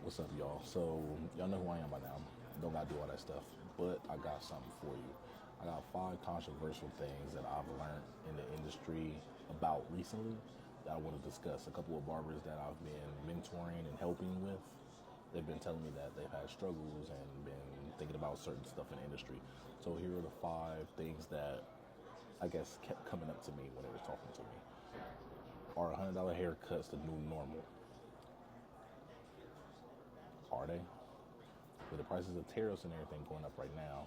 What's up, y'all? So, y'all know who I am by now. Don't gotta do all that stuff, but I got something for you. I got 5 controversial things that I've learned in the industry about recently that I want to discuss. A couple of barbers that I've been mentoring and helping with, they've been telling me that they've had struggles and been thinking about certain stuff in the industry. So, here are the 5 things that I guess kept coming up to me when they were talking to me. Are $100 haircuts the new normal? Are they? With the prices of tariffs and everything going up right now,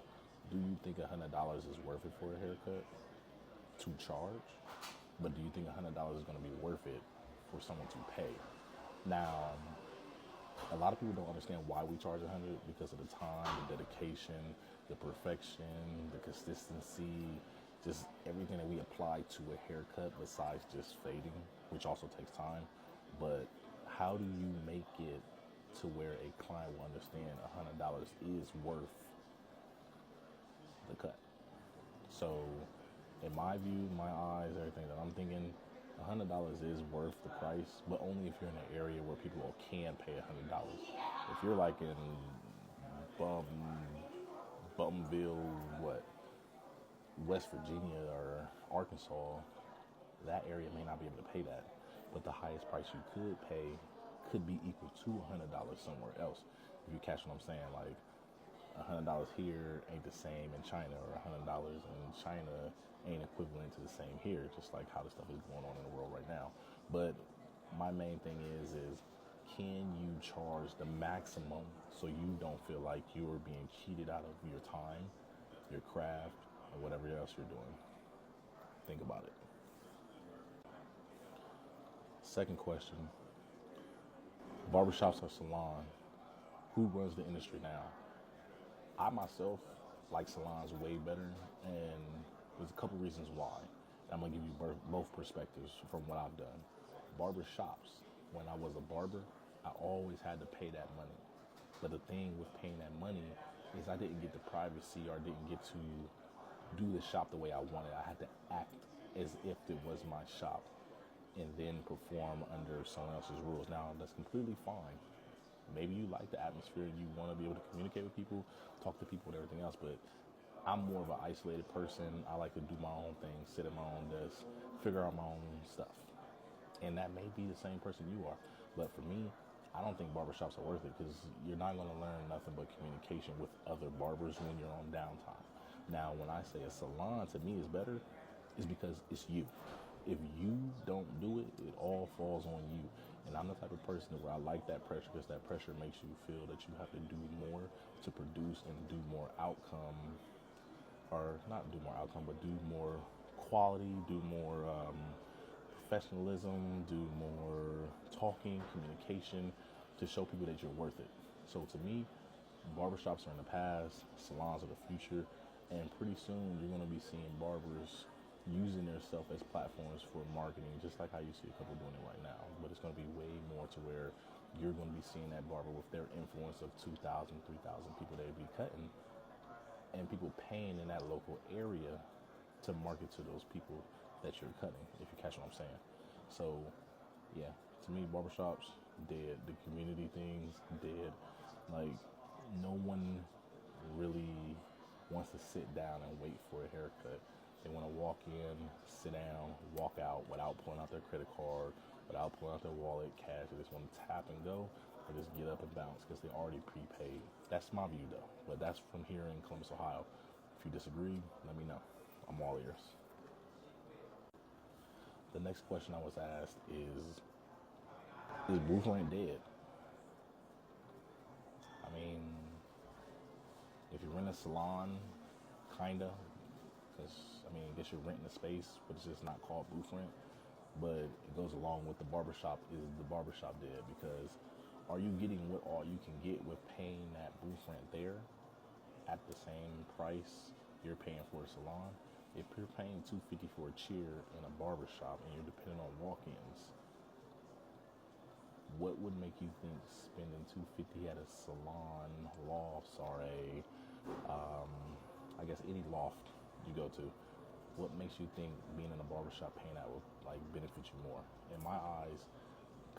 do you think $100 is worth it for a haircut to charge? But do you think $100 is going to be worth it for someone to pay? Now, a lot of people don't understand why we charge 100 because of the time, the dedication, the perfection, the consistency, just everything that we apply to a haircut besides just fading, which also takes time. But how do you make it to where a client will understand $100 is worth the cut? So, in my view, my eyes, everything that I'm thinking, $100 is worth the price, but only if you're in an area where people can pay $100. If you're like in Bumville, West Virginia or Arkansas, that area may not be able to pay that. But the highest price you could pay could be equal to $100 somewhere else. If you catch what I'm saying, like $100 here ain't the same in China, or $100 in China ain't equivalent to the same here, just like how the stuff is going on in the world right now. But my main thing is can you charge the maximum so you don't feel like you're being cheated out of your time, your craft, or whatever else you're doing? Think about it. Second question, barbershops or salon, who runs the industry now? I myself like salons way better, and there's a couple reasons why. I'm gonna give you both perspectives from what I've done. Barber shops, when I was a barber, I always had to pay that money. But the thing with paying that money is I didn't get the privacy, or didn't get to do the shop the way I wanted. I had to act as if it was my shop and then perform under someone else's rules. Now, that's completely fine. Maybe you like the atmosphere, you want to be able to communicate with people, talk to people and everything else, but I'm more of an isolated person. I like to do my own thing, sit at my own desk, figure out my own stuff. And that may be the same person you are. But for me, I don't think barbershops are worth it, because you're not going to learn nothing but communication with other barbers when you're on downtime. Now, when I say a salon to me is better, is because it's you. If you don't do it, it all falls on you. And I'm the type of person where I like that pressure, because that pressure makes you feel that you have to do more to produce and do more outcome, or not do more outcome, but do more quality, do more professionalism, do more talking, communication, to show people that you're worth it. So to me, barbershops are in the past, salons are the future, and pretty soon you're going to be seeing barbers using their stuff as platforms for marketing, just like how you see a couple doing it right now. But it's going to be way more to where you're going to be seeing that barber with their influence of 2,000, 3,000 people they'd be cutting, and people paying in that local area to market to those people that you're cutting, if you catch what I'm saying. So, yeah, to me, barbershops, dead. The community things, dead. Like, no one really wants to sit down and wait for a haircut. They want to walk in, sit down, walk out without pulling out their credit card, without pulling out their wallet, cash. They just want to tap and go, or just get up and bounce because they already prepaid. That's my view, though. But that's from here in Columbus, Ohio. If you disagree, let me know. I'm all ears. The next question I was asked is Booth Rent dead? I mean, if you rent a salon, kinda, because, I mean, I guess you're renting a space, but it's just not called booth rent. But it goes along with the barbershop. Is the barbershop dead? Because are you getting what all you can get with paying that booth rent there at the same price you're paying for a salon? If you're paying $250 for a chair in a barbershop and you're depending on walk-ins, what would make you think spending $250 at a salon, lofts, or I guess any loft you go to, what makes you think being in a barbershop paying that would like benefit you more? In my eyes,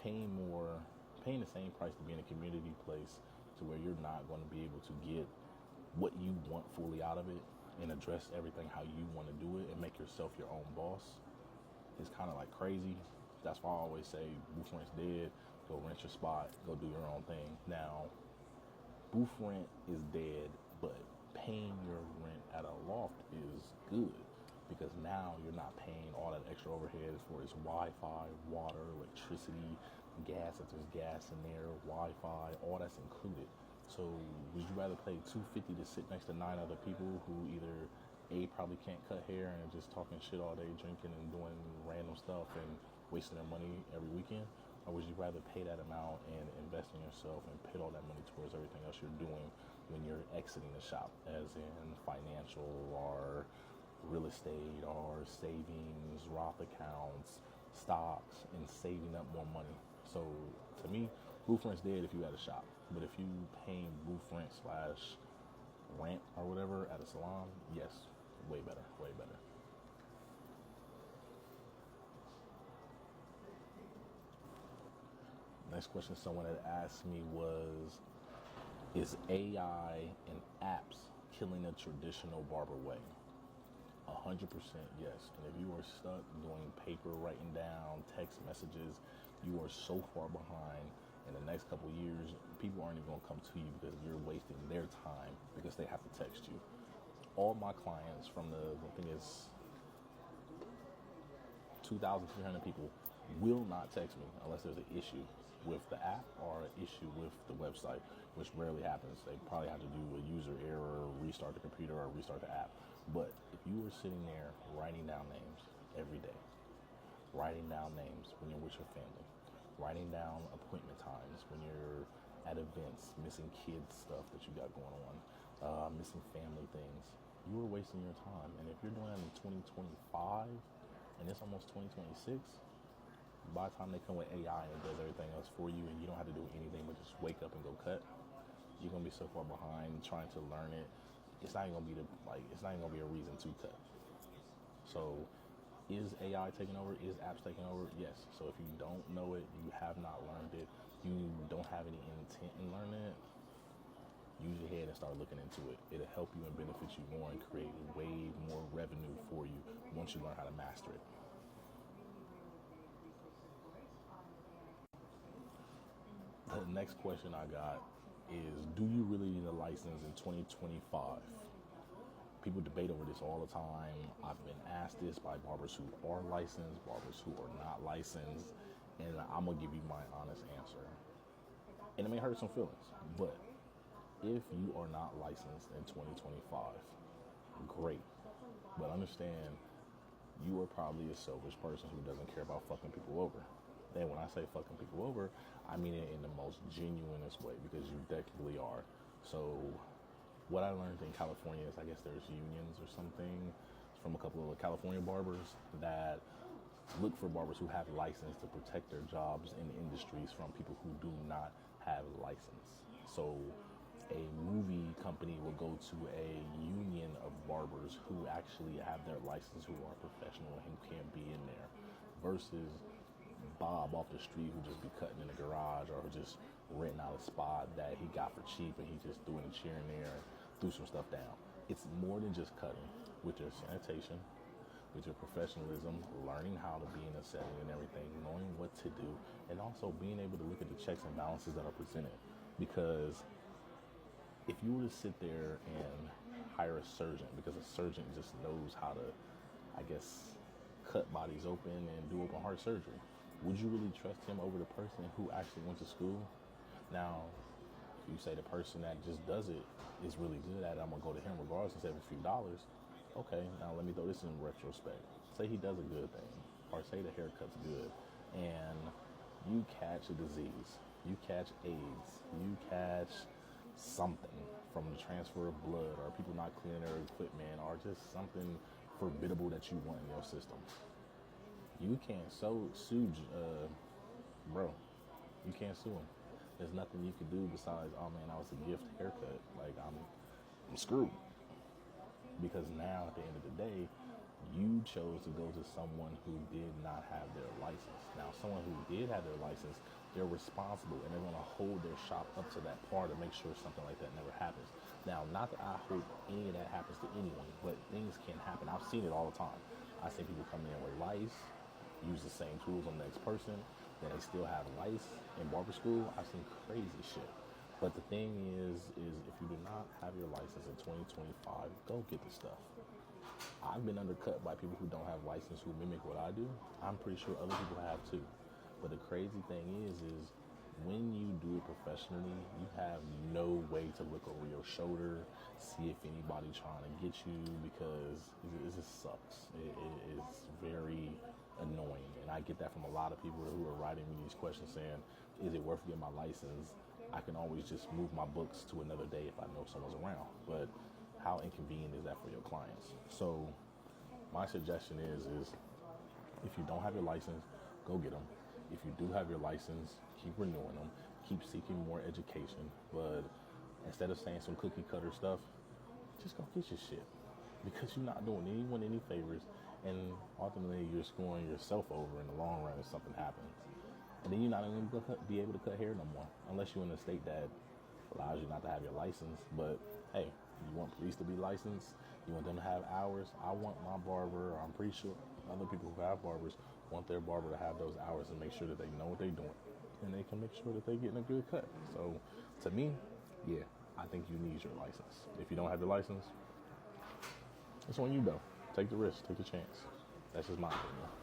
paying more paying the same price to be in a community place to where you're not going to be able to get what you want fully out of it and address everything how you want to do it and make yourself your own boss is kind of like crazy. That's why I always say booth rent's dead. Go rent your spot. Go do your own thing. Now, booth rent is dead, but paying your rent at a loft is good because now you're not paying all that extra overhead as far as Wi-Fi, water, electricity, gas if there's gas in there, Wi-Fi, all that's included. So would you rather pay $250 to sit next to 9 other people who either A, probably can't cut hair and are just talking shit all day, drinking and doing random stuff and wasting their money every weekend? Or would you rather pay that amount and invest in yourself and put all that money towards everything else you're doing when you're exiting the shop, as in financial or real estate or savings, Roth accounts, stocks, and saving up more money? So to me, booth rent's dead if you at a shop. But if you paying booth rent / rent or whatever at a salon, yes, way better, way better. Next question someone had asked me was, is AI and apps killing the traditional barber way? 100% yes. And if you are stuck doing paper, writing down, text messages, you are so far behind. In the next couple of years, people aren't even going to come to you because you're wasting their time because they have to text you. All my clients from the thing is 2,300 people will not text me unless there's an issue with the app or an issue with the website, which rarely happens. They probably have to do a user error, restart the computer, or restart the app. But if you were sitting there writing down names every day, writing down names when you're with your family, writing down appointment times when you're at events, missing kids stuff that you got going on, missing family things, you are wasting your time. And if you're doing it in 2025 and it's almost 2026, by the time they come with AI and does everything else for you and you don't have to do anything but just wake up and go cut, you're gonna be so far behind trying to learn it. It's not even gonna be it's not even gonna be a reason to cut. So is AI taking over? Is apps taking over? Yes. So if you don't know it, you have not learned it, you don't have any intent in learning it, use your head and start looking into it. It'll help you and benefit you more and create way more revenue for you once you learn how to master it. The next question I got is, do you really need a license in 2025? People debate over this all the time. I've been asked this by barbers who are licensed, barbers who are not licensed, and I'm going to give you my honest answer. And it may hurt some feelings, but if you are not licensed in 2025, great. But understand, you are probably a selfish person who doesn't care about fucking people over. And when I say fucking people over, I mean it in the most genuinest way, because you technically are. So what I learned in California is, I guess there's unions or something from a couple of California barbers that look for barbers who have license to protect their jobs in industries from people who do not have license. So a movie company will go to a union of barbers who actually have their license, who are professional and who can't be in there, versus Bob off the street who just be cutting in the garage or just renting out a spot that he got for cheap and he just threw in a chair in there and threw some stuff down. It's more than just cutting. With your sanitation, with your professionalism, learning how to be in a setting and everything, knowing what to do, and also being able to look at the checks and balances that are presented. Because if you were to sit there and hire a surgeon, because a surgeon just knows how to, I guess, cut bodies open and do open heart surgery, would you really trust him over the person who actually went to school? Now, if you say the person that just does it is really good at it, I'm going to go to him regardless and save a few dollars. Okay, now let me throw this in retrospect. Say he does a good thing, or say the haircut's good, and you catch a disease, you catch AIDS, you catch something from the transfer of blood, or people not cleaning their equipment, or just something forbiddable that you want in your system. You can't sue, bro. You can't sue him. There's nothing you can do besides, oh man, that was a gift haircut. Like, I'm screwed. Because now, at the end of the day, you chose to go to someone who did not have their license. Now, someone who did have their license they're responsible and they're going to hold their shop up to that par to make sure something like that never happens. Now, not that I hope any of that happens to anyone, but things can happen. I've seen it all the time. I've seen people come in with lice, use the same tools on the next person, then they still have lice in barber school. I've seen crazy shit. But the thing is if you do not have your license in 2025, go get the stuff. I've been undercut by people who don't have license who mimic what I do. I'm pretty sure other people have too. But the crazy thing is when you do it professionally, you have no way to look over your shoulder, see if anybody's trying to get you, because it just sucks. It is very annoying. And I get that from a lot of people who are writing me these questions saying, is it worth getting my license? I can always just move my books to another day if I know someone's around. But how inconvenient is that for your clients? So my suggestion is if you don't have your license, go get them. If you do have your license, keep renewing them, keep seeking more education. But instead of saying some cookie cutter stuff, just go get your shit, because you're not doing anyone any favors, and ultimately you're screwing yourself over in the long run if something happens. And then you're not even going to be able to cut hair no more, unless you're in a state that allows you not to have your license. But hey, you want police to be licensed, you want them to have hours. I want my barber, I'm pretty sure other people who have barbers want their barber to have those hours and make sure that they know what they're doing, and they can make sure that they're getting a good cut. So to me, yeah, I think you need your license. If you don't have your license, it's on you though. Take the risk, take the chance. That's just my opinion.